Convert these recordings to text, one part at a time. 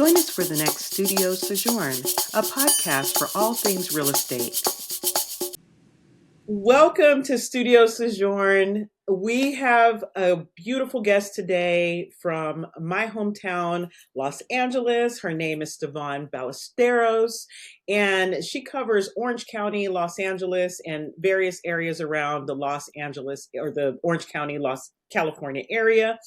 Join us for the next Studio Sojourn, a podcast for all things real estate. Welcome to Studio Sojourn. We have a beautiful guest today from my hometown, Los Angeles. Her name is Styvonne Ballesteros, and she covers Orange County, Los Angeles, and various areas around the Los Angeles or the Orange County, California area.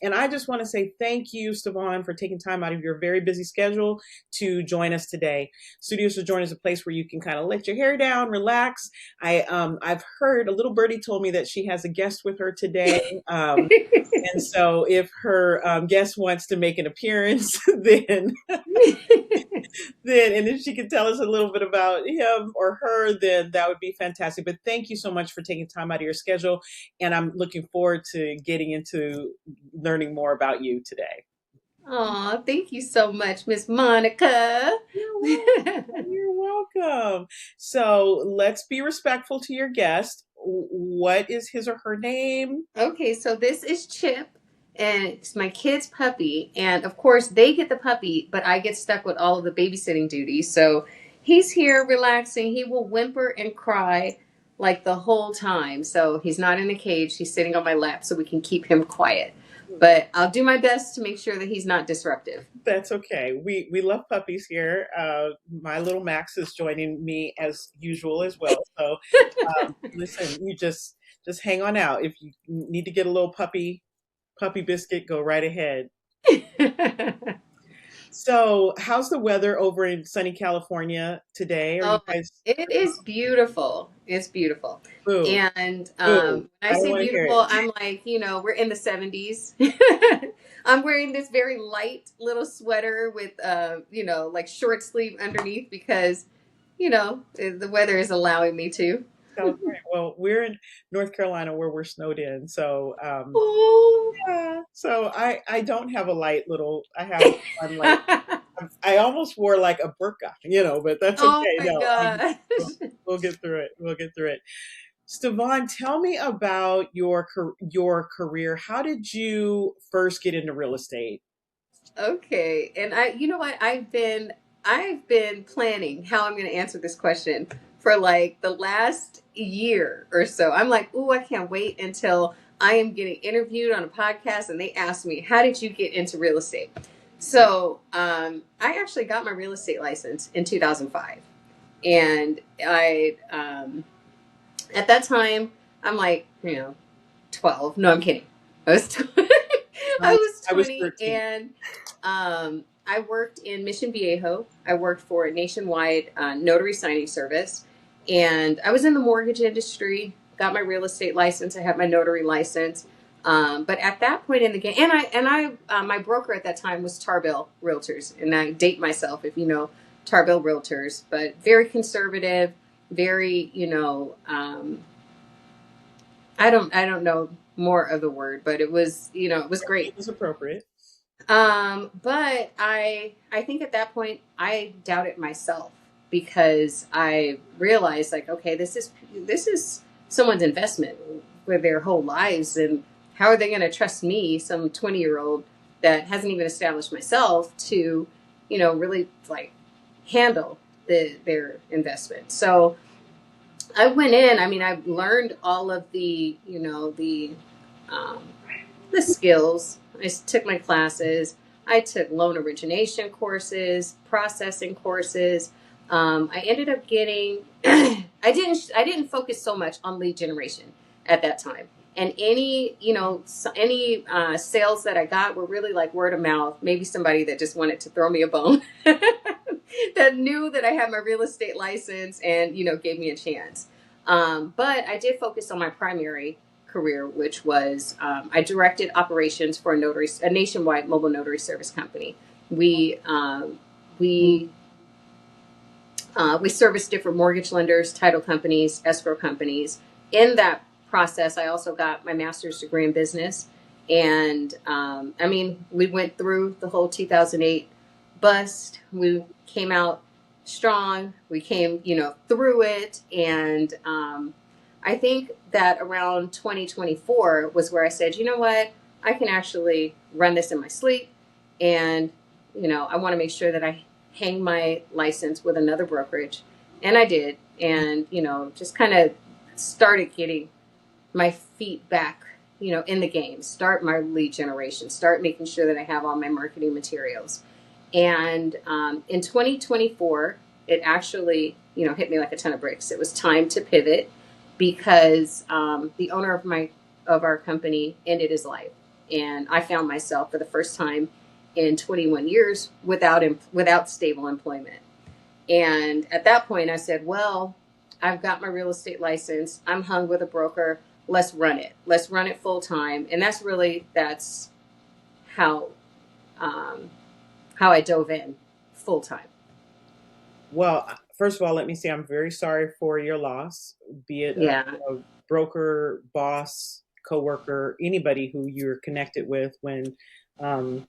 And I just want to say thank you, Styvonne, for taking time out of your very busy schedule to join us today. Studio Sojourn is a place where you can kind of let your hair down, relax. I've heard, a little birdie told me that she has a guest with her today. And so if her guest wants to make an appearance, then and if she could tell us a little bit about him or her, then that would be fantastic. But thank you so much for taking time out of your schedule. And I'm looking forward to getting into learning more about you today. Oh, thank you so much, Miss Monica. You're welcome. So let's be respectful to your guest. What is his or her name? Okay, so this is Chip, and it's my kid's puppy. And of course, they get the puppy, but I get stuck with all of the babysitting duties. So he's here relaxing. He will whimper and cry like the whole time. So he's not in a cage. He's sitting on my lap so we can keep him quiet. But I'll do my best to make sure that he's not disruptive. That's okay. We love puppies here. My little Max is joining me as usual as well. So listen, you just hang on out. If you need to get a little puppy biscuit, go right ahead. So how's the weather over in sunny California today? Are you guys... It is beautiful. It's beautiful. Boo. And Boo. when I say beautiful, I'm like, we're in the 70s. I'm wearing this very light little sweater with, like short sleeve underneath because, the weather is allowing me to. Well, we're in North Carolina where we're snowed in. So, yeah. So I don't have a light little, I have one light. I almost wore like a burqa, but that's okay. Oh my gosh. We'll get through it. We'll get through it. Styvonne, tell me about your career. How did you first get into real estate? Okay. And you know what? I've been planning how I'm going to answer this question for like the last year or so. I'm like, ooh, I can't wait until I am getting interviewed on a podcast and they ask me, how did you get into real estate? So I actually got my real estate license in 2005. And I, at that time, I'm like, 12. No, I'm kidding. I was 20. I was 20 and I worked in Mission Viejo. I worked for a nationwide notary signing service. And I was in the mortgage industry, got my real estate license. I had my notary license. But at that point in the game, my broker at that time was Tarbell Realtors. And I date myself if you know Tarbell Realtors, but very conservative, very, I don't know more of the word, but it was, it was great. It was appropriate. But I think at that point I doubted myself because I realized like, okay, this is someone's investment for their whole lives. And how are they going to trust me, some 20-year-old that hasn't even established myself to, really like handle their investment. So I went in, I learned all of the, the skills. I took my classes. I took loan origination courses, processing courses. I ended up getting, I didn't focus so much on lead generation at that time. And any sales that I got were really like word of mouth, maybe somebody that just wanted to throw me a bone that knew that I had my real estate license and, gave me a chance. But I did focus on my primary career, which was I directed operations for a nationwide mobile notary service company. We service different mortgage lenders, title companies, escrow companies. In that process, I also got my master's degree in business. And we went through the whole 2008 bust. We came out strong. We came, through it. And I think that around 2024 was where I said, you know what, I can actually run this in my sleep and I want to make sure that I hang my license with another brokerage. And I did. And, just kind of started getting my feet back, in the game, start my lead generation, start making sure that I have all my marketing materials. And in 2024, it actually, hit me like a ton of bricks. It was time to pivot because the owner of our company ended his life, and I found myself for the first time in 21 years without stable employment. And at that point, I said, well, I've got my real estate license. I'm hung with a broker. Let's run it. Let's run it full time. And that's how how I dove in full time. Well, first of all, let me say I'm very sorry for your loss, be it Yeah. a broker, boss, coworker, anybody who you're connected with when um,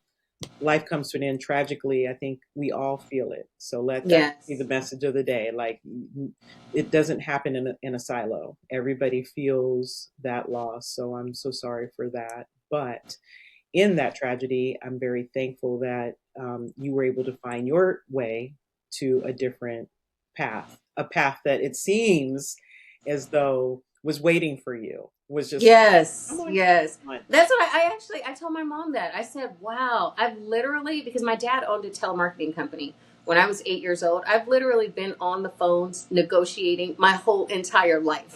life comes to an end tragically. I think we all feel it. So let that be the Yes. message of the day. Like, it doesn't happen in a silo. Everybody feels that loss. So I'm so sorry for that. But in that tragedy, I'm very thankful that you were able to find your way to a different path, a path that it seems as though was waiting for you, was just, come Yes. on, Yes. come on. That's what I told my mom that. I said, wow, I've literally, because my dad owned a telemarketing company when I was 8 years old, I've literally been on the phones negotiating my whole entire life.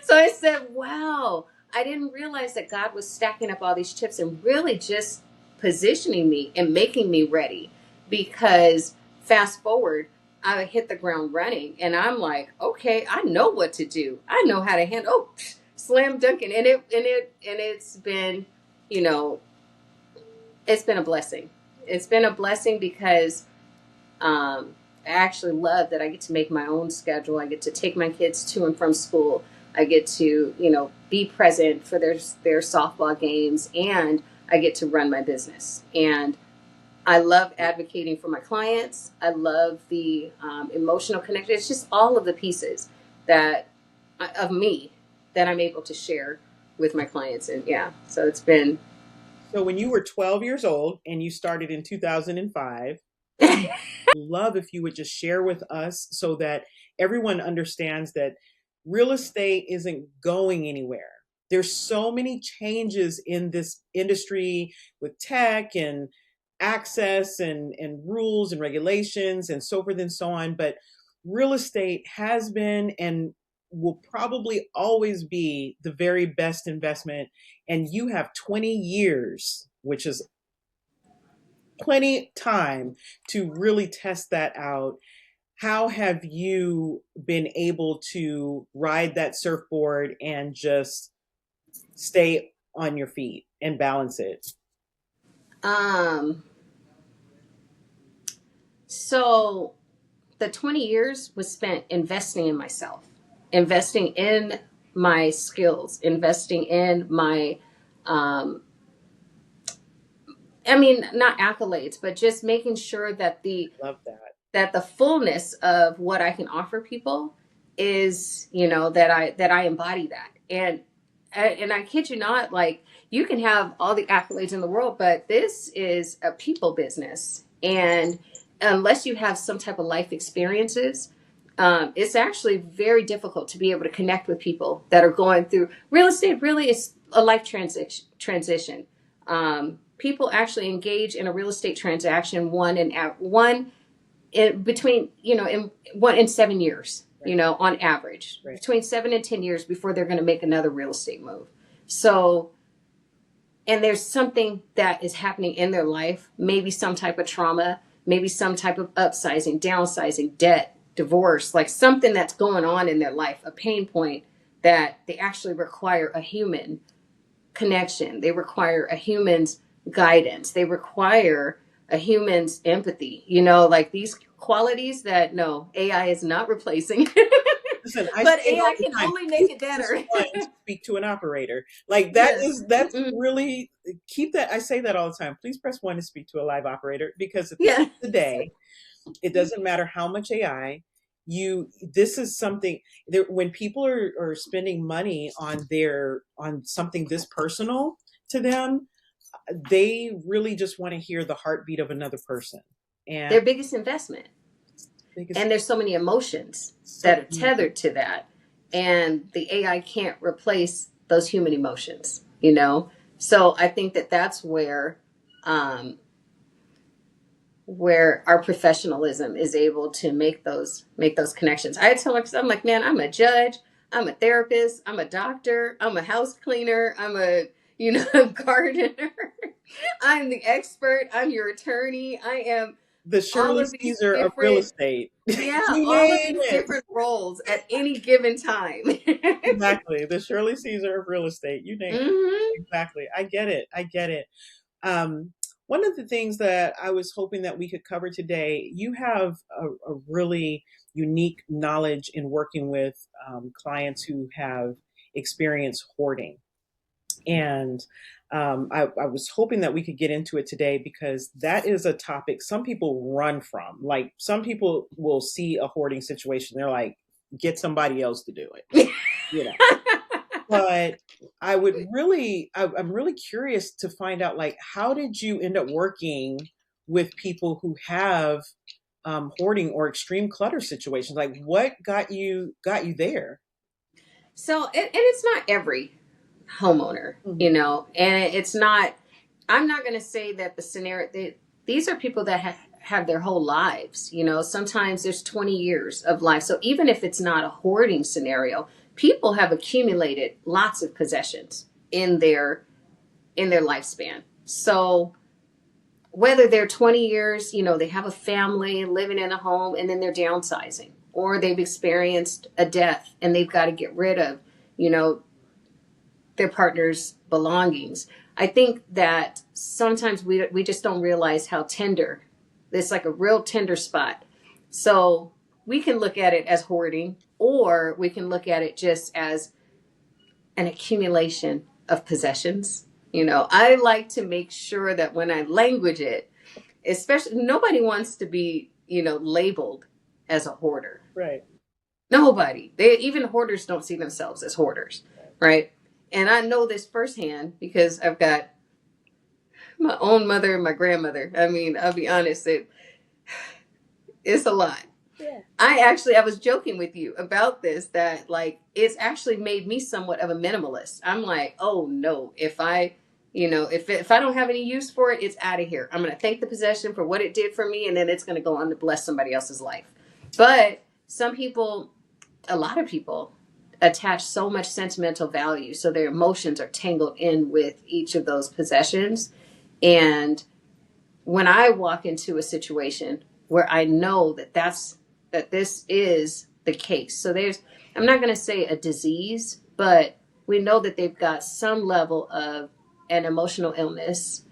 So I said, wow, I didn't realize that God was stacking up all these chips and really just positioning me and making me ready. Because fast forward, I hit the ground running and I'm like, okay, I know what to do. I know how to handle, slam dunking. And it's been, you know, it's been a blessing. It's been a blessing because I actually love that I get to make my own schedule. I get to take my kids to and from school. I get to, be present for their softball games, and I get to run my business. And I love advocating for my clients. I love the emotional connection. It's just all of the pieces that of me that I'm able to share with my clients. And yeah, so it's been. So when you were 12 years old and you started in 2005, love if you would just share with us so that everyone understands that real estate isn't going anywhere. There's so many changes in this industry with tech and access and rules and regulations and so forth and so on. But real estate has been and will probably always be the very best investment. And you have 20 years, which is plenty time to really test that out. How have you been able to ride that surfboard and just stay on your feet and balance it? um so the 20 years was spent investing in myself, investing in my skills, investing in my, um, I mean, not accolades, but just making sure that Love that. the fullness of what I can offer people is, that I embody that. And I kid you not, like, you can have all the accolades in the world, but this is a people business. And unless you have some type of life experiences, it's actually very difficult to be able to connect with people that are going through real estate. Really, is a life transition. People actually engage in a real estate transaction one in between, in 7 years, Right. on average, Right. between 7 and 10 years before they're going to make another real estate move. So, and there's something that is happening in their life, maybe some type of trauma, maybe some type of upsizing, downsizing, debt, divorce, like something that's going on in their life, a pain point that they actually require a human connection. They require a human's guidance. They require a human's empathy. Like these qualities that no AI is not replacing. Listen, I say But it all AI the can time. only Please make it press better. one to speak to an operator. Like Yes. that's Mm-mm. really keep that. I say that all the time. Please press one to speak to a live operator because at the Yeah. end of the day, it doesn't matter how much AI this is something that when people are spending money on something this personal to them, they really just want to hear the heartbeat of another person. And Their biggest investment. biggest, And there's so many emotions so that are tethered to that. And the AI can't replace those human emotions, you know? So I think that that's where our professionalism is able to make those connections. I tell her, 'cause I'm like, man, I'm a judge, I'm a therapist, I'm a doctor, I'm a house cleaner, I'm a gardener. I'm the expert, I'm your attorney, I am the all Shirley of these Caesar of real different, estate. yeah, You all of name these it. different roles at any given time. Exactly. The Shirley Caesar of real estate. You name it. Hmm. Exactly. I get it. I get it. Um, one of the things that I was hoping that we could cover today, you have a really unique knowledge in working with clients who have experienced hoarding. And I was hoping that we could get into it today because that is a topic some people run from. Like some people will see a hoarding situation, they're like, get somebody else to do it, you know. But I'm really curious to find out, like, how did you end up working with people who have hoarding or extreme clutter situations? Like, what got you there? So, and it's not every homeowner, Mhm. and it's not, I'm not going to say that the scenario, these are people that have their whole lives, sometimes there's 20 years of life. So even if it's not a hoarding scenario, people have accumulated lots of possessions in their lifespan. So whether they're 20 years, they have a family living in a home and then they're downsizing, or they've experienced a death and they've got to get rid of, you know, their partner's belongings. I think that sometimes we just don't realize how tender, it's like a real tender spot. So we can look at it as hoarding, or we can look at it just as an accumulation of possessions. I like to make sure that when I language it, especially, nobody wants to be, labeled as a hoarder. Right. Nobody. Even hoarders don't see themselves as hoarders, right? And I know this firsthand because I've got my own mother and my grandmother. I mean, I'll be honest, it's a lot. Yeah. I was joking with you about this, that like it's actually made me somewhat of a minimalist. I'm like, oh no, if I don't have any use for it, it's out of here. I'm going to thank the possession for what it did for me, and then it's going to go on to bless somebody else's life. But some people, a lot of people, attach so much sentimental value, so their emotions are tangled in with each of those possessions. And when I walk into a situation where I know that this is the case, so I'm not going to say a disease, but we know that they've got some level of an emotional illness.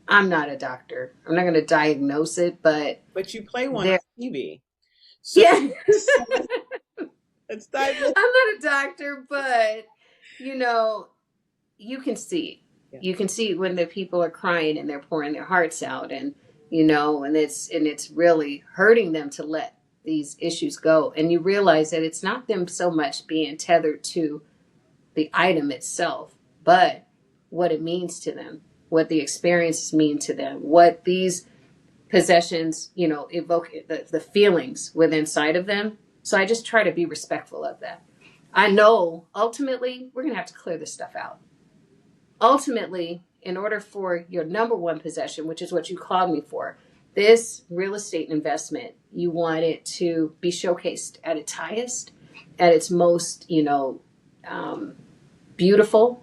I'm not a doctor. I'm not going to diagnose it, but But you play one on there, TV. So, yeah. so let's dive in. I'm not a doctor, but you know, you can see. Yeah. You can see when the people are crying and they're pouring their hearts out, and and it's really hurting them to let these issues go. And you realize that it's not them so much being tethered to the item itself, but what it means to them, what the experiences mean to them, what these possessions, evoke, the feelings within inside of them. So I just try to be respectful of that. I know ultimately we're going to have to clear this stuff out. Ultimately, in order for your number one possession, which is what you called me for, this real estate investment, you want it to be showcased at its highest, at its most, beautiful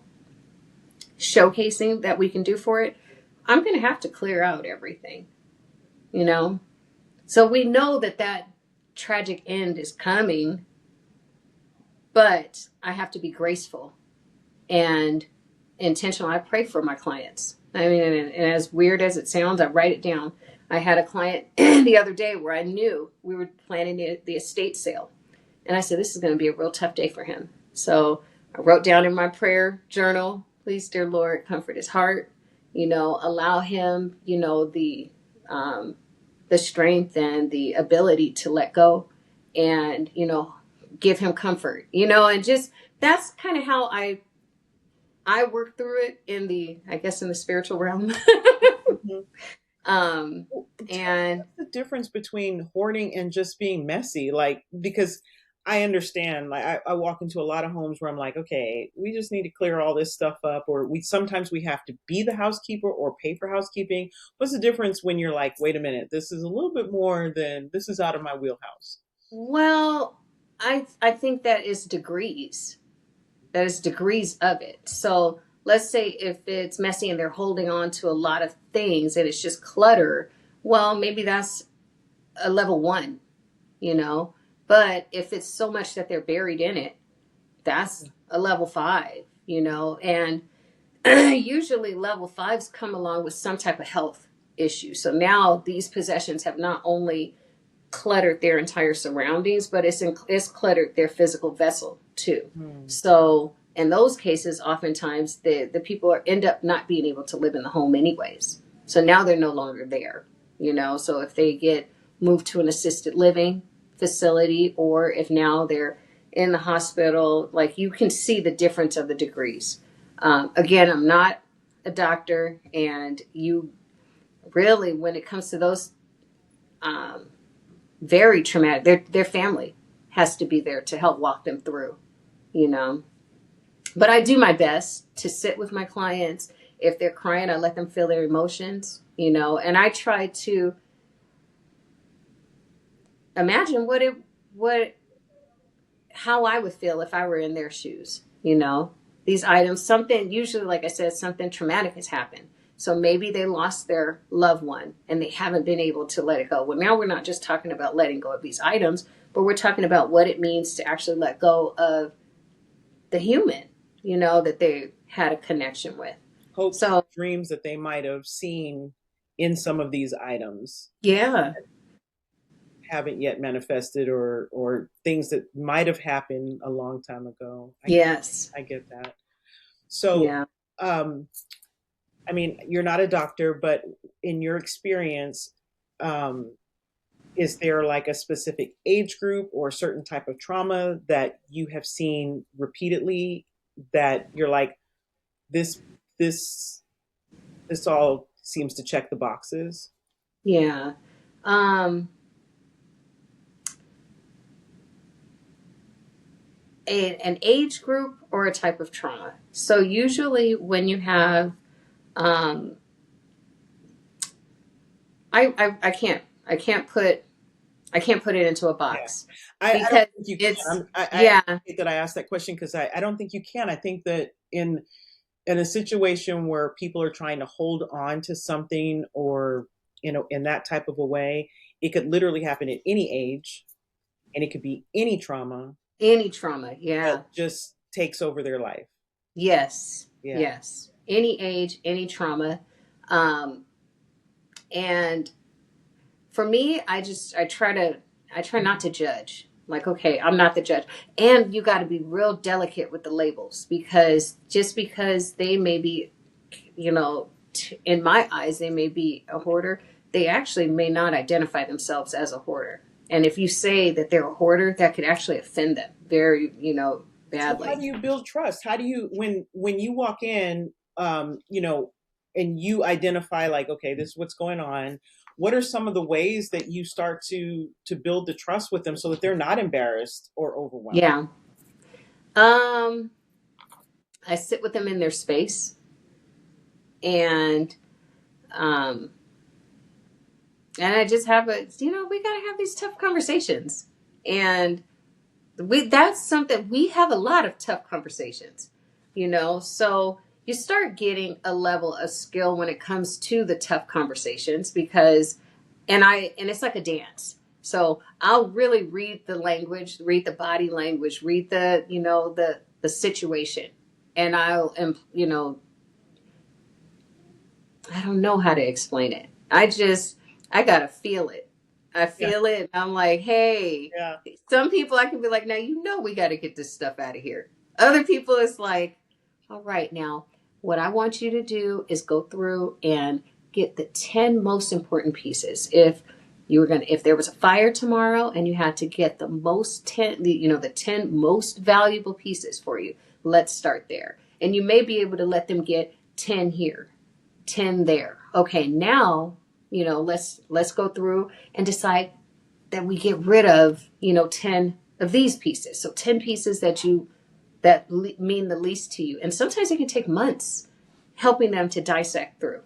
showcasing that we can do for it. I'm going to have to clear out everything, you know? So we know that tragic end is coming, but I have to be graceful and intentional. I pray for my clients. I mean, and as weird as it sounds, I write it down. I had a client the other day where I knew we were planning the estate sale. And I said, this is going to be a real tough day for him. So I wrote down in my prayer journal, please, dear Lord, comfort his heart, allow him, the strength and the ability to let go, and, give him comfort, and just, that's kind of how I I work through it in the, I guess, in the spiritual realm. Mhm. um, Well, tell me and what's the difference between hoarding and just being messy? Like, because I understand, like, I walk into a lot of homes where I'm like, okay, we just need to clear all this stuff up, or we sometimes we have to be the housekeeper or pay for housekeeping. What's the difference when you're like, wait a minute, this is a little bit more than this is out of my wheelhouse? well, I think that is degrees. That is degrees of it. So let's say if it's messy and they're holding on to a lot of things and it's just clutter, well, maybe that's a level one, you know. But if it's so much that they're buried in it, that's a level five, you know. And usually level fives come along with some type of health issue. So now these possessions have not only cluttered their entire surroundings, but it's cluttered their physical vessel too. Hmm. So in those cases, oftentimes the people end up not being able to live in the home anyways. So now they're no longer there, you know. So if they get moved to an assisted living facility, or if now they're in the hospital, like you can see the difference of the degrees. Again, I'm not a doctor, and you really, when it comes to those um, very traumatic. Their family has to be there to help walk them through, you know. But I do my best to sit with my clients. If they're crying, I let them feel their emotions, you know, and I try to imagine what how I would feel if I were in their shoes, you know. These items, something usually, like I said, something traumatic has happened. So maybe they lost their loved one and they haven't been able to let it go. Well, now we're not just talking about letting go of these items, but we're talking about what it means to actually let go of the human, you know, that they had a connection with. Hopes, So, dreams that they might have seen in some of these items yeah, haven't yet manifested, or things that might have happened a long time ago. yes, I get that. So, yeah. um, I mean, you're not a doctor, but in your experience, um, is there like a specific age group or a certain type of trauma that you have seen repeatedly that you're like, this, this, this all seems to check the boxes? Yeah. Um, an age group or a type of trauma. So usually when you have um, I can't I can't put it into a Yeah. box I don't because think you can. it's I yeah, hate that I asked that question because I don't think you can. I think that in a situation where people are trying to hold on to something, or in that type of a way, it could literally happen at any age, and it could be any trauma any trauma, that yeah. just takes over their life. Yes. Yeah. Yes. Any age, any trauma. Um and for me, I try not to judge. Like, okay, I'm not the judge. And you got to be real delicate with the labels, because just because they may be, you know, in my eyes, they may be a hoarder, they actually may not identify themselves as a hoarder. And if you say that they're a hoarder, that could actually offend them very, you know, So how do badly. you build trust? How do you, when you walk in, and you identify like, okay, this is what's going on. What are some of the ways that you start to build the trust with them so that they're not embarrassed or overwhelmed? Yeah. Um, I sit with them in their space, and um, I just have a, you know, we got to have these tough conversations. And that's something, we have a lot of tough conversations, you know. So you start getting a level of skill when it comes to the tough conversations, because and it's like a dance. So I'll really read the language, read the body language, read the, you know, the situation. And you know, I don't know how to explain it. I gotta feel it. I Yeah, feel it. I'm like, hey, yeah. some people I can be like, now you know we got to get this stuff out of here. Other people, it's like, all right, now what I want you to do is go through and get the 10 most important pieces. If there was a fire tomorrow and you had to get the most 10, you know, the 10 most valuable pieces for you, let's start there. And you may be able to let them get 10 here, 10 there. Okay, now, let's go through and decide that we get rid of, 10 of these pieces. So 10 pieces that mean the least to you. And sometimes it can take months helping them to dissect through.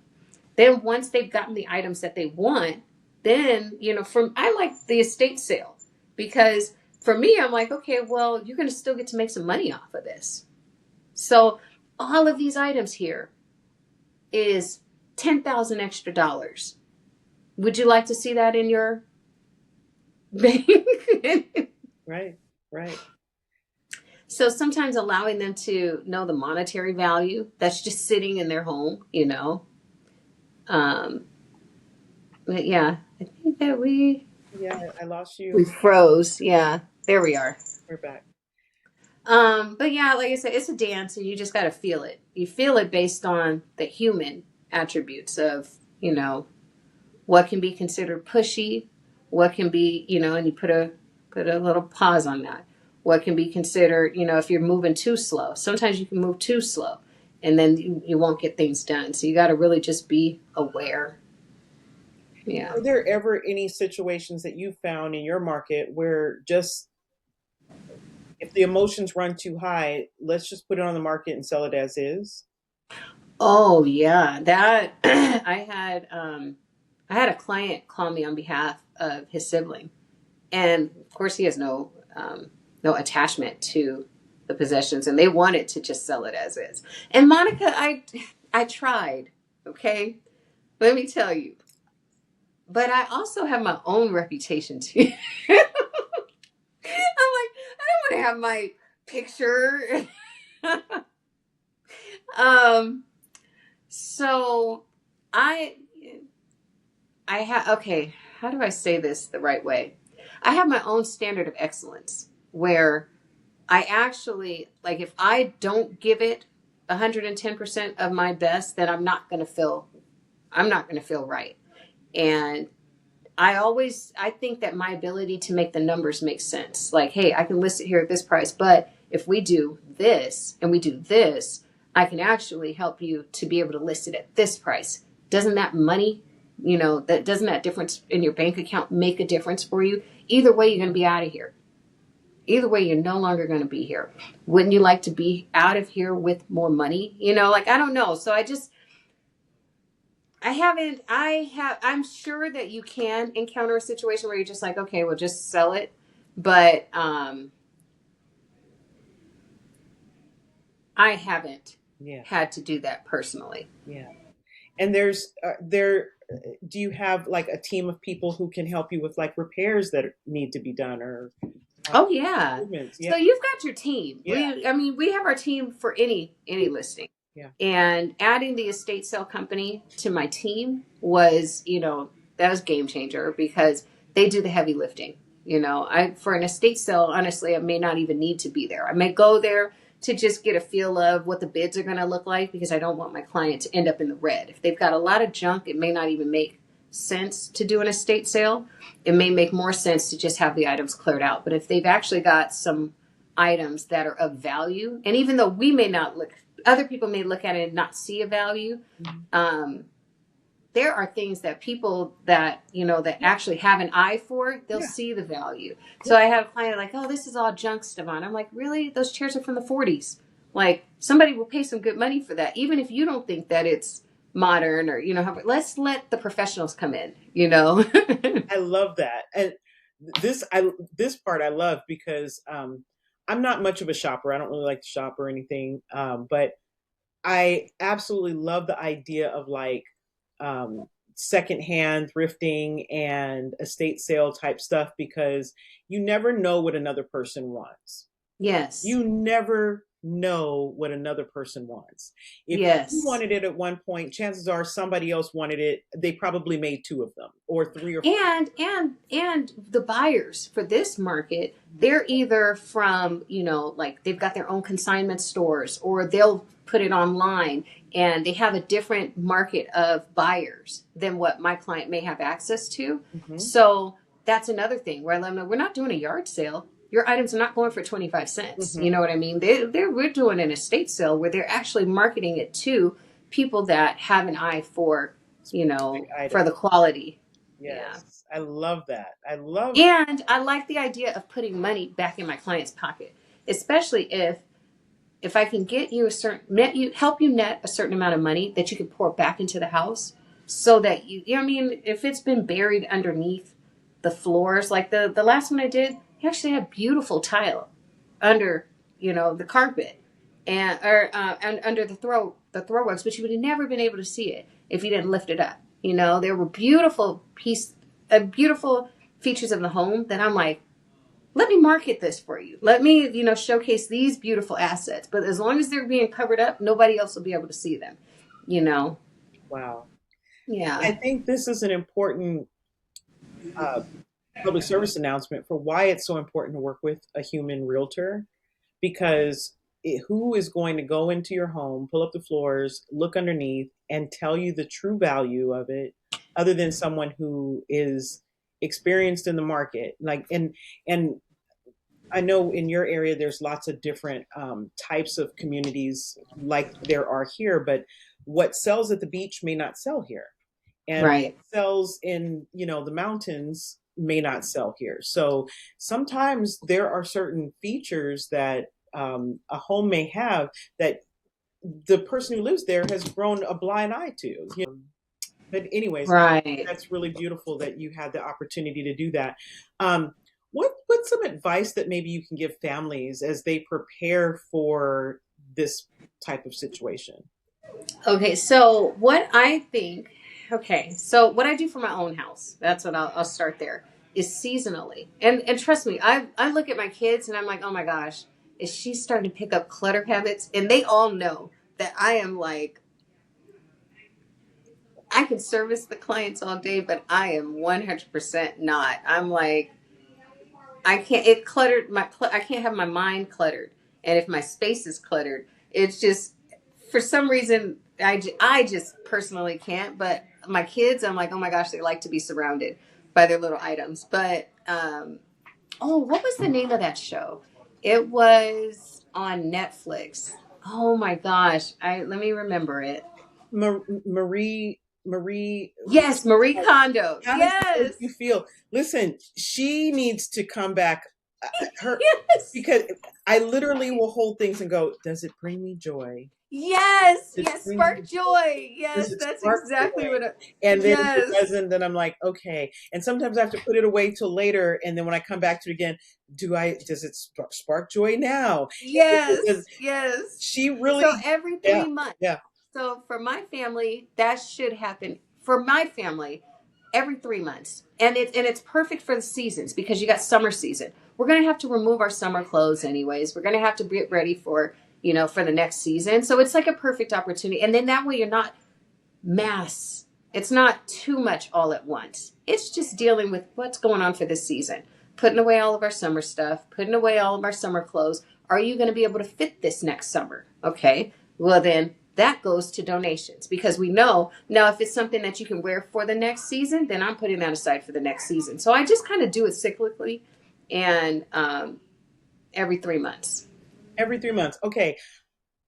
Then once they've gotten the items that they want, then, I like the estate sale because for me, I'm like, okay, well, you're going to still get to make some money off of this. So all of these items here is 10,000 extra dollars. Would you like to see that in your bank? Right. So sometimes allowing them to know the monetary value that's just sitting in their home, But yeah, I think that Yeah, I lost we you. froze. Yeah, there we are. We're back. But yeah, like I said, it's a dance, and you just got to feel it. You feel it based on the human attributes of what can be considered pushy, what can be and you put a little pause on that. What can be considered if you're moving too slow. Sometimes you can move too slow, and then you won't get things done. So you got to really just be aware. Yeah. Are there ever any situations that you found in your market where just if the emotions run too high, let's just put it on the market and sell it as is? Oh yeah, that I had a client call me on behalf of his sibling, and of course he has no attachment to the possessions, and they wanted to just sell it as is. And Monica, I tried, okay, let me tell you, but I also have my own reputation too. I'm like, I don't want to have my picture. um, so I I have, okay, how do I say this the right way? I have my own standard of excellence where I actually, like, if I don't give it 110% of my best, then I'm not going to feel right. And I think that my ability to make the numbers make sense. Like, hey, I can list it here at this price, but if we do this and we do this, I can actually help you to be able to list it at this price. Doesn't that money, doesn't that difference in your bank account make a difference for you? Either way, you're going to be out of here. Either way, you're no longer going to be here. Wouldn't you like to be out of here with more money? I don't know. So I'm sure that you can encounter a situation where you're just like, okay, well, just sell it. But I haven't Yeah. had to do that personally. Yeah. And do you have like a team of people who can help you with like repairs that need to be done or Oh yeah. improvements? So Yeah. you've got your team. Yeah. We have our team for any listing. Yeah. And adding the estate sale company to my team was, that was game changer because they do the heavy lifting. For an estate sale, honestly, I may not even need to be there. I may go there to just get a feel of what the bids are going to look like because I don't want my client to end up in the red. If they've got a lot of junk, it may not even make sense to do an estate sale. It may make more sense to just have the items cleared out. But if they've actually got some items that are of value, and even though we may not look, other people may look at it and not see a value, there are things that people that that actually have an eye for, they'll see the value. So I had a client like, oh, this is all junk, Stevan. I'm like, really? Those chairs are from the 40s. Like, somebody will pay some good money for that, even if you don't think that it's modern or let's let the professionals come in. I love that. And this part I love because I'm not much of a shopper. I don't really like to shop or anything. But I absolutely love the idea of like secondhand thrifting and estate sale type stuff because you never know what another person wants. Yes. You never know what another person wants. If you wanted it at one point, chances are somebody else wanted it. They probably made two of them or three or four. And the buyers for this market, they're either from, like they've got their own consignment stores or they'll put it online and they have a different market of buyers than what my client may have access to. So that's another thing where I let them know we're not doing a yard sale. your items are not going for 25 cents. Hmm. You know what I mean? We're doing an estate sale where they're actually marketing it to people that have an eye for, Specific for item. the quality. Yeah. Yes, I love that. I love. And I like the idea of putting money back in my client's pocket, especially if I can get you a certain help you net a certain amount of money that you can pour back into the house, so that you know what I mean, if it's been buried underneath the floors, like the last one I did, he actually had beautiful tile under, the carpet, and under the throw rugs, but you would have never been able to see it if you didn't lift it up. There were beautiful features of the home that I'm like, let me market this for you. Let me, showcase these beautiful assets. But as long as they're being covered up, nobody else will be able to see them. You know? Wow. I Yeah. think this is an important uh, public service announcement for why it's so important to work with a human realtor, because who is going to go into your home, pull up the floors, look underneath, and tell you the true value of it, other than someone who is experienced in the market? Like, and I know in your area there's lots of different types of communities like there are here, but what sells at the beach may not sell here, and what Right. sells in the mountains may not sell here. So sometimes there are certain features that a home may have that the person who lives there has grown a blind eye to. But anyways, Right. that's really beautiful that you had the opportunity to do that. um, what's some advice that maybe you can give families as they prepare for this type of situation? Okay. So what I do for my own house, that's what I'll start there, is seasonally. And trust me, I look at my kids and I'm like, oh my gosh, is she starting to pick up clutter habits? And they all know that I am like, I can service the clients all day, but I am 100% not. I'm like, I can't. It cluttered my. I can't have my mind cluttered, and if my space is cluttered, it's just for some reason I just personally can't. But my kids, I'm like, oh my gosh, they like to be surrounded by their little items. But oh, what was the name of that show? It was on Netflix. Oh my gosh, I let me remember it. Marie, Yes, Marie Kondo. how does it make Yes. you feel? Listen, she needs to come back. Her, Yes. because I literally will hold things and go, does it bring me joy? Yes, Does it yes, bring spark me joy. Does Yes, it that's spark exactly joy? what. And then if it Yes, doesn't, then I'm like, okay. And sometimes I have to put it away till later. And then when I come back to it again, does it spark joy now? And yes, yes. she So really, every yeah, 3 months. yeah. So for my family, that should happen. For my family, every 3 months, and it's perfect for the seasons because you got summer season. We're gonna have to remove our summer clothes anyways. We're gonna have to get ready for for the next season. So it's like a perfect opportunity, and then that way you're not mass. It's not too much all at once. It's just dealing with what's going on for this season. Putting away all of our summer stuff, putting away all of our summer clothes. Are you going to be able to fit this next summer? Okay. Well, then that goes to donations because we know now if it's something that you can wear for the next season, then I'm putting that aside for the next season. So I just kind of do it cyclically and every 3 months. Every 3 months. Okay.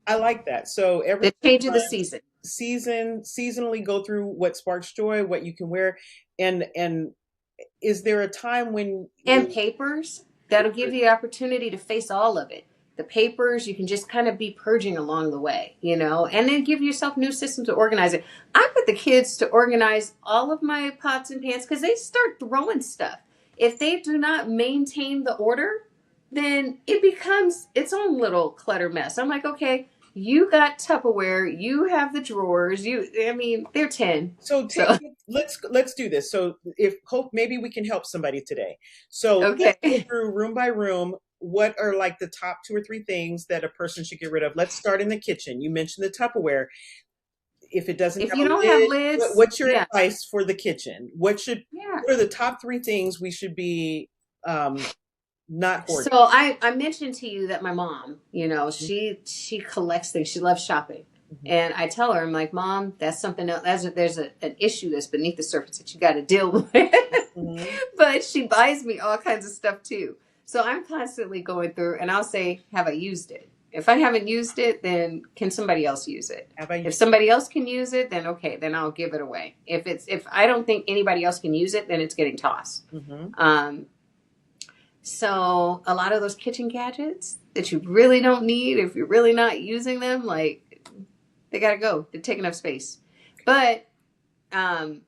I like that. So every The change of the season. seasonally go through what sparks joy, what you can wear. And is there a time when And you papers, that'll give you the opportunity to face all of it. The papers, you can just kind of be purging along the way, and then give yourself new systems to organize it. I put the kids to organize all of my pots and pans because they start throwing stuff. If they do not maintain the order, then it becomes its own little clutter mess. I'm like, okay, you got Tupperware, you have the drawers, I mean, they're 10. so So, let's do this. So if hope maybe we can help somebody today. So let's go okay. through room by room. What are like the top two or three things that a person should get rid of? Let's start in the kitchen. You mentioned the Tupperware. If it doesn't If have you a don't have lid, lids, what's your yeah. advice for the kitchen? Yeah. What are the top three things we should be not So hoarding? I mentioned to you that my mom, she collects things. She loves shopping. Mhm. And I tell her, I'm like, Mom, that's something else. There's an issue that's beneath the surface that you got to deal with. Mhm. But she buys me all kinds of stuff too. So I'm constantly going through and I'll say, have I used it? If I haven't used it, then can somebody else use it? Have I? If somebody else can use it, then okay, then I'll give it away. If I don't think anybody else can use it, then it's getting tossed. Mm-hmm. So a lot of those kitchen gadgets that you really don't need, if you're really not using them, like they gotta go. They're taking up space. But some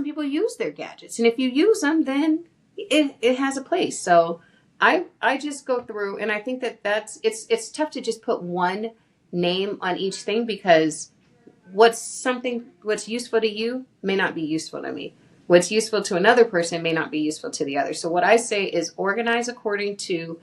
people use their gadgets, and if you use them, then it has a place. So I just go through, and I think it's tough to just put one name on each thing because what's useful to you may not be useful to me. What's useful to another person may not be useful to the other. So what I say is organize according to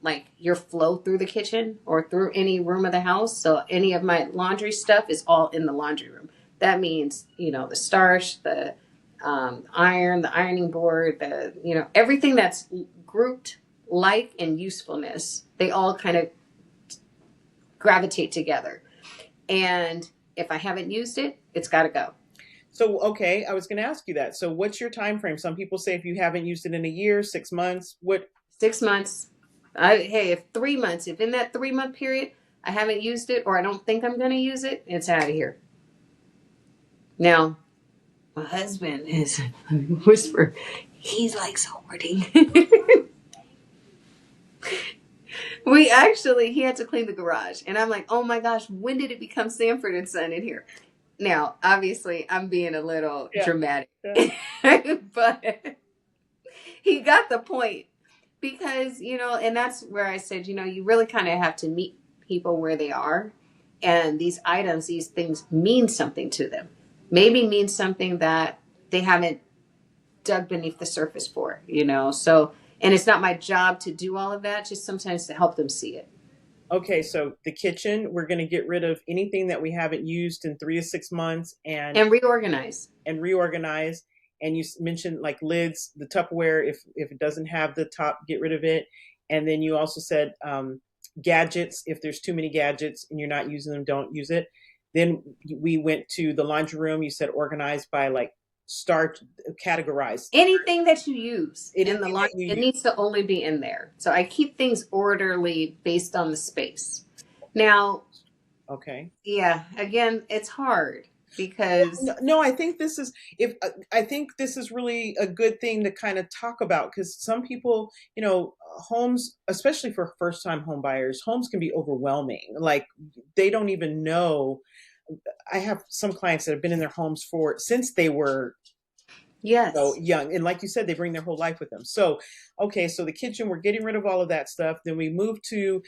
like your flow through the kitchen or through any room of the house. So any of my laundry stuff is all in the laundry room. That means, the starch, the iron, the ironing board, everything that's grouped like in usefulness, they all kind of gravitate together. And if I haven't used it, it's got to go. So, okay, I was going to ask you that. So, what's your time frame? Some people say if you haven't used it in a year, 6 months, what? 6 months. If 3 months, if in that 3 month period I haven't used it or I don't think I'm going to use it, it's out of here. Now, my husband is, let me whisper, he likes hoarding. He had to clean the garage. And I'm like, oh my gosh, when did it become Sanford and Son in here? Now, obviously, I'm being a little dramatic. Yeah. But he got the point. Because, and that's where I said, you really kind of have to meet people where they are. And these items, these things mean something to them. Maybe means something that they haven't dug beneath the surface for, So, and it's not my job to do all of that, just sometimes to help them see it. Okay, so the kitchen, we're going to get rid of anything that we haven't used in 3 to 6 months and reorganize. And reorganize. And you mentioned like lids, the Tupperware, if it doesn't have the top, get rid of it. And then you also said gadgets, if there's too many gadgets and you're not using them, don't use it. Then we went to the laundry room. You said organized by like start, categorized. Anything that you use in the laundry, it needs to only be in there. So I keep things orderly based on the space. Now, okay. Yeah, again, it's hard because no, I think this is really a good thing to kind of talk about because some people, homes, especially for first-time home buyers, homes can be overwhelming. Like they don't even know. I have some clients that have been in their homes since they were young. And like you said, they bring their whole life with them. So, okay, so the kitchen, we're getting rid of all of that stuff. Then we move to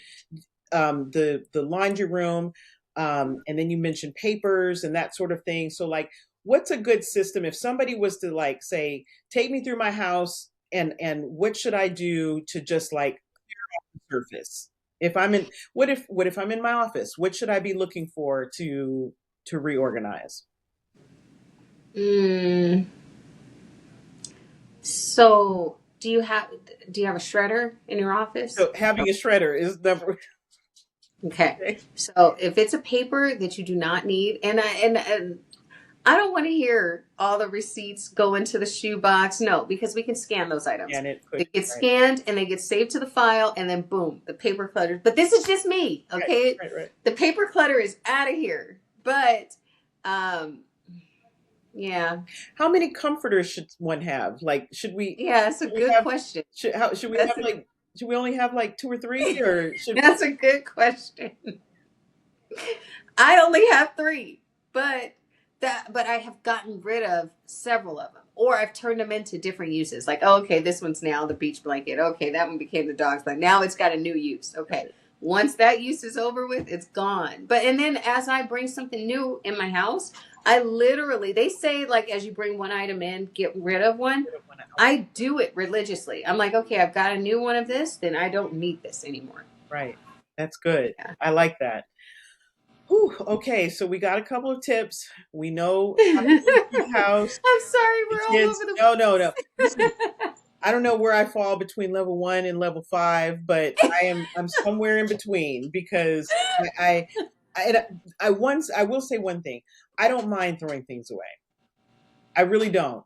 the laundry room. And then you mentioned papers and that sort of thing. So like, what's a good system if somebody was to like say, take me through my house and what should I do to just like clear off the surface? If I'm in, what if I'm in my office? What should I be looking for to reorganize? So do you have a shredder in your office? So having a shredder is never. Okay. So if it's a paper that you do not need, and I don't want to hear all the receipts go into the shoebox. No, because we can scan those items. They get scanned and they get saved to the file, and then boom, the paper clutter. But this is just me, okay? Right. The paper clutter is out of here. But yeah. How many comforters should one have? Like, should we? Yeah, that's a good question. Should we have like? Should we only have like 2 or 3, or should? That's a good question. I only have 3, but I have gotten rid of several of them, or I've turned them into different uses. Like, oh, okay, this one's now the beach blanket. Okay, that one became the dog's blanket. Now it's got a new use. Okay, once that use is over with, it's gone. And then as I bring something new in my house, I literally, they say like as you bring one item in, get rid of one. I do it religiously. I'm like, okay, I've got a new one of this, then I don't need this anymore. Right. That's good. Yeah. I like that. Whew, okay, so we got a couple of tips. We know how to keep your house. I'm sorry, we're all over the place. No. Listen, I don't know where I fall between level 1 and level 5, but I'm somewhere in between because I will say one thing. I don't mind throwing things away. I really don't.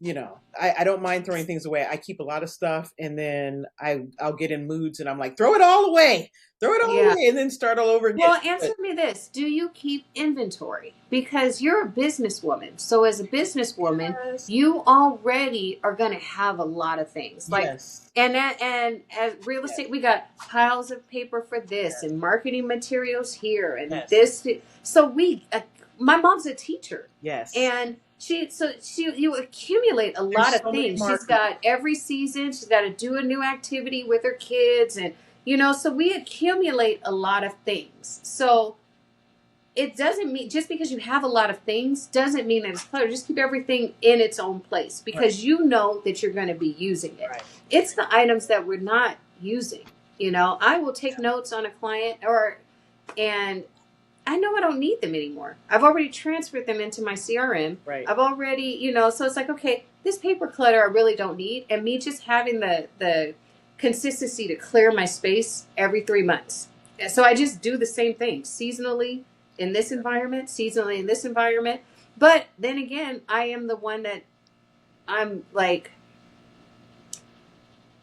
I don't mind throwing things away. I keep a lot of stuff, and then I'll get in moods and I'm like, throw it all away. Throw it all Yeah. away and then start all over again. Well, answer me this. Do you keep inventory? Because you're a businesswoman. So as a businesswoman, Yes. you already are going to have a lot of things. Like, Yes. and as real estate, we got piles of paper for this Yes. and marketing materials here and Yes. this. So my mom's a teacher. Yes. And you accumulate a lot There's of so many things. She's markers. got every season, she's got to do a new activity with her kids, and so we accumulate a lot of things. So it doesn't mean, just because you have a lot of things doesn't mean that it's clutter. Just keep everything in its own place, because Right. you know that you're going to be using it. Right. It's the items that we're not using. I will take notes on a client, and I know I don't need them anymore. I've already transferred them into my CRM. Right. I've already, so it's like, okay, this paper clutter I really don't need. And me just having the consistency to clear my space every 3 months. So I just do the same thing seasonally in this environment, seasonally in this environment. But then again, I am the one that I'm like,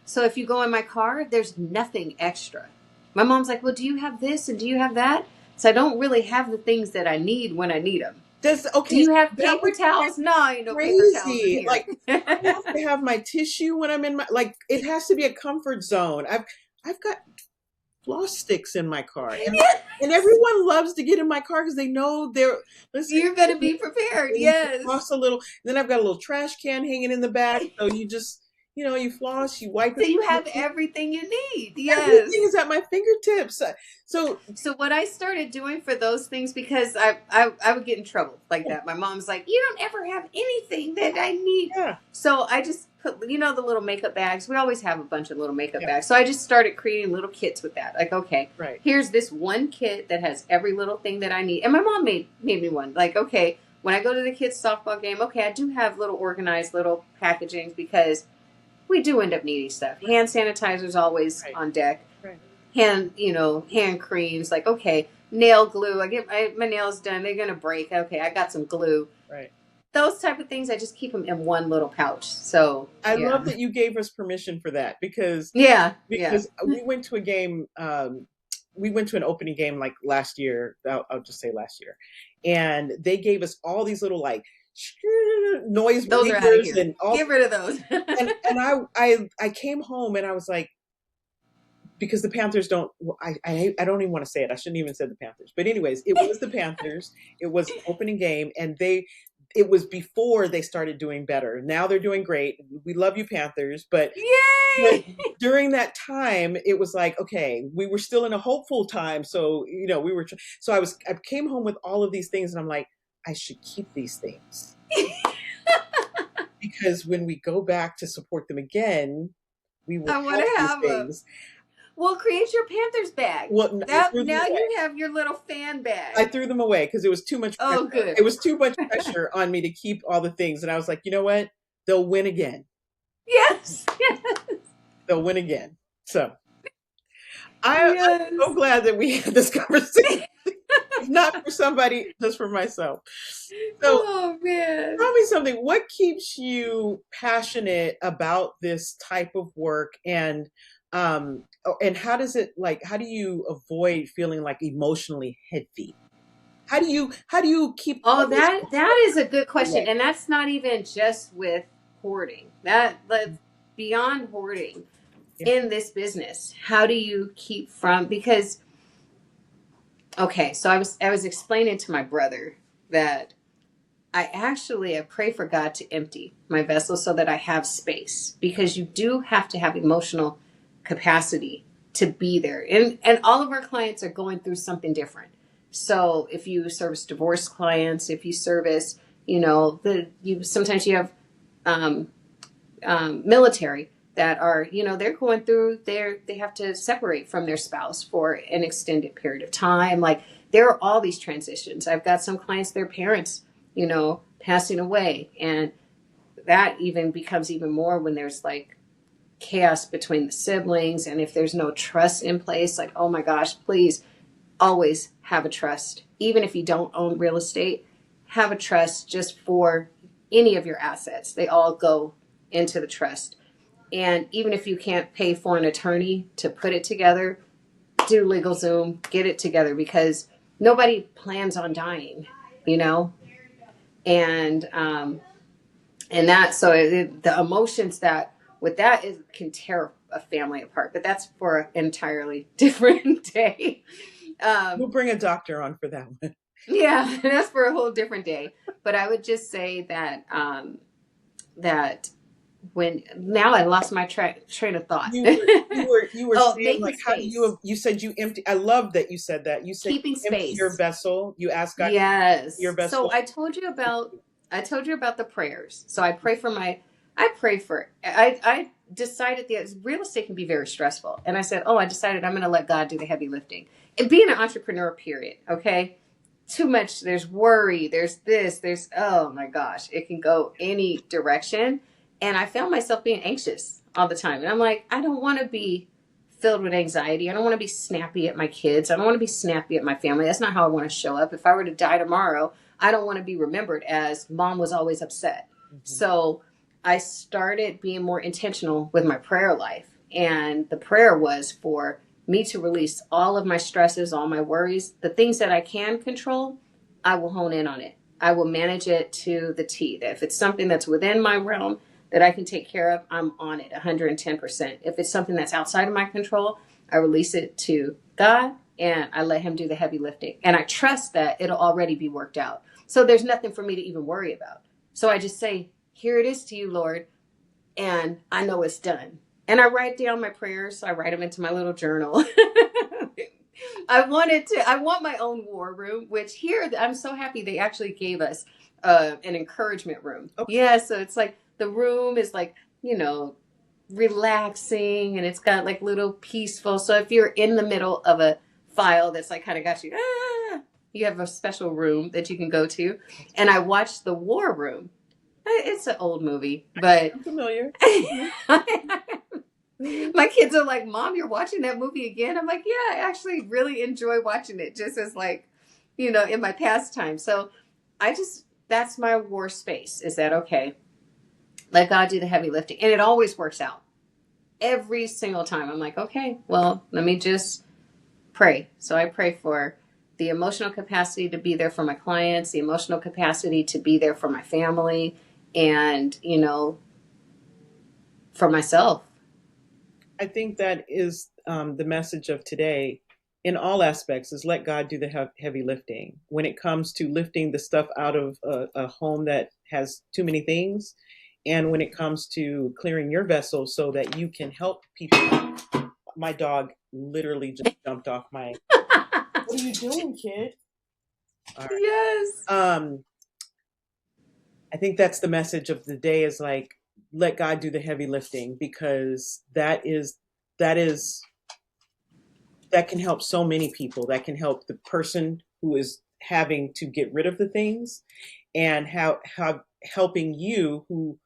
so if you go in my car, there's nothing extra. My mom's like, well, do you have this and do you have that? So I don't really have the things that I need when I need them. Do you have paper towels? No, I ain't no paper towels in here. Like, I have to have my tissue when I'm in my, like, it has to be a comfort zone. I've got floss sticks in my car, and everyone loves to get in my car because they know you're going to be prepared. Yes. Floss a little. Then I've got a little trash can hanging in the back, so you just, you floss, you wipe it. So you have everything you need. Yes. Everything is at my fingertips. So what I started doing for those things, because I would get in trouble like that. My mom's like, you don't ever have anything that I need. Yeah. So I just put, the little makeup bags. We always have a bunch of little makeup bags. So I just started creating little kits with that. Like, okay, right. Here's this one kit that has every little thing that I need. And my mom made me one. Like, okay, when I go to the kids' softball game, okay, I do have little organized little packagings, because we do end up needing stuff. Hand sanitizers always on deck. Right. Hand creams. Like, okay, nail glue. I get my nails done. They're going to break. Okay, I got some glue. Right. Those type of things, I just keep them in one little pouch. So I love that you gave us permission for that, because we went to a game. We went to an opening game like last year. I'll just say last year, and they gave us all these little like noise those are out of here. And all. Get rid of those. and I came home and I was like, because the Panthers don't. I don't even want to say it. I shouldn't even say the Panthers. But anyways, it was the Panthers. It was an opening game, and it was before they started doing better. Now they're doing great. We love you, Panthers. But during that time, it was like, okay, we were still in a hopeful time. So we were. So I came home with all of these things, and I'm like, I should keep these things. Because when we go back to support them again, we will have these things. Well, create your Panthers bag. Well, now you have your little fan bag. I threw them away because it was too much pressure. Oh, good. It was too much pressure on me to keep all the things. And I was like, you know what? They'll win again. Yes. They'll win again. So I'm so glad that we had this conversation. Not for somebody, just for myself. So, oh man, tell me something. What keeps you passionate about this type of work, and how does it how do you avoid feeling like emotionally heavy? How do you keep? Oh, that is a good question, and that's not even just with hoarding. That's beyond hoarding in this business. How do you keep from, because okay, so I was explaining to my brother that I pray for God to empty my vessel so that I have space, because you do have to have emotional capacity to be there. And all of our clients are going through something different. So if you service divorce clients, if you service, sometimes you have military that are, they're going through they have to separate from their spouse for an extended period of time. Like, there are all these transitions. I've got some clients, their parents, passing away. And that even becomes even more when there's like chaos between the siblings. And if there's no trust in place, like, oh my gosh, please always have a trust. Even if you don't own real estate, have a trust just for any of your assets. They all go into the trust. And even if you can't pay for an attorney to put it together, do LegalZoom, get it together, because nobody plans on dying, you know? And that, so the emotions that with that is can tear a family apart, but that's for an entirely different day. We'll bring a doctor on for that one. Yeah, that's for a whole different day. But I would just say that that when now I lost my train of thought. You were Oh, saying making like how space, you said you empty. I love that you said that. You said keeping you empty your space. vessel. You ask God to empty your Yes. So vessel. I told you about the prayers. So I pray for I decided that real estate can be very stressful. And I said, "Oh, I decided I'm going to let God do the heavy lifting." And being an entrepreneur, period, okay? Too much, there's worry, there's this, there's oh my gosh, it can go any direction. And I found myself being anxious all the time. And I'm like, I don't want to be filled with anxiety. I don't want to be snappy at my kids. I don't want to be snappy at my family. That's not how I want to show up. If I were to die tomorrow, I don't want to be remembered as mom was always upset. Mm-hmm. So I started being more intentional with my prayer life. And the prayer was for me to release all of my stresses, all my worries, the things that I can control. I will hone in on it. I will manage it to the T. That if it's something that's within my realm that I can take care of, I'm on it 110%. If it's something that's outside of my control, I release it to God and I let him do the heavy lifting. And I trust that it'll already be worked out. So there's nothing for me to even worry about. So I just say, here it is to you, Lord. And I know it's done. And I write down my prayers. So I write them into my little journal. I want my own war room, which here, I'm so happy they actually gave us an encouragement room. Okay. Yeah. So it's like the room is like, relaxing, and it's got like little peaceful. So if you're in the middle of a file that's like kind of got you, you have a special room that you can go to. And I watched The War Room. It's an old movie, but I'm familiar. my kids are like, Mom, you're watching that movie again? I'm like, yeah, I actually really enjoy watching it, just as like, in my pastime. So that's my war space. Is that okay? Let God do the heavy lifting. And it always works out. Every single time. I'm like, okay, well, let me just pray. So I pray for the emotional capacity to be there for my clients, the emotional capacity to be there for my family, and, for myself. I think that is the message of today in all aspects is let God do the heavy lifting. When it comes to lifting the stuff out of a home that has too many things, and when it comes to clearing your vessel so that you can help people. My dog literally just jumped off my. What are you doing, kid? All right. Yes. I think that's the message of the day is like let God do the heavy lifting, because that can help so many people. That can help the person who is having to get rid of the things, and how helping you who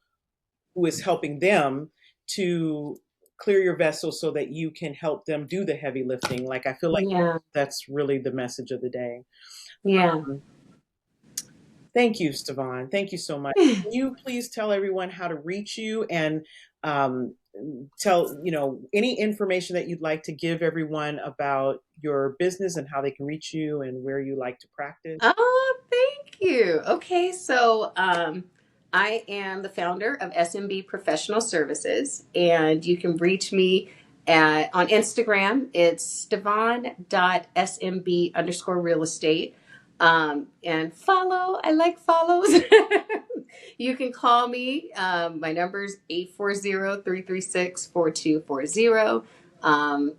is helping them to clear your vessel so that you can help them do the heavy lifting. Like I feel like Yeah. that's really the message of the day. Yeah. Thank you, Stevan. Thank you so much. Can you please tell everyone how to reach you, and um, tell, any information that you'd like to give everyone about your business and how they can reach you and where you like to practice? Oh, thank you. Okay, so I am the founder of SMB Professional Services, and you can reach me on Instagram. It's Stevan.smb_real estate. And follow. I like follows. You can call me. My number is 840-336-4240. I'm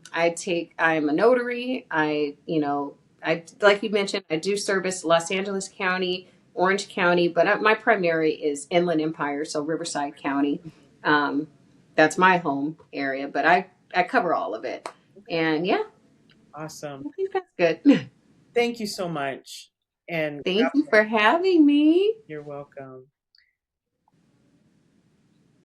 a notary. Like you mentioned, I do service Los Angeles County, Orange County, but my primary is Inland Empire, so Riverside County. That's my home area, but I cover all of it. And yeah, Awesome. I think that's good. Thank you so much. And Thank you for having me. you're welcome.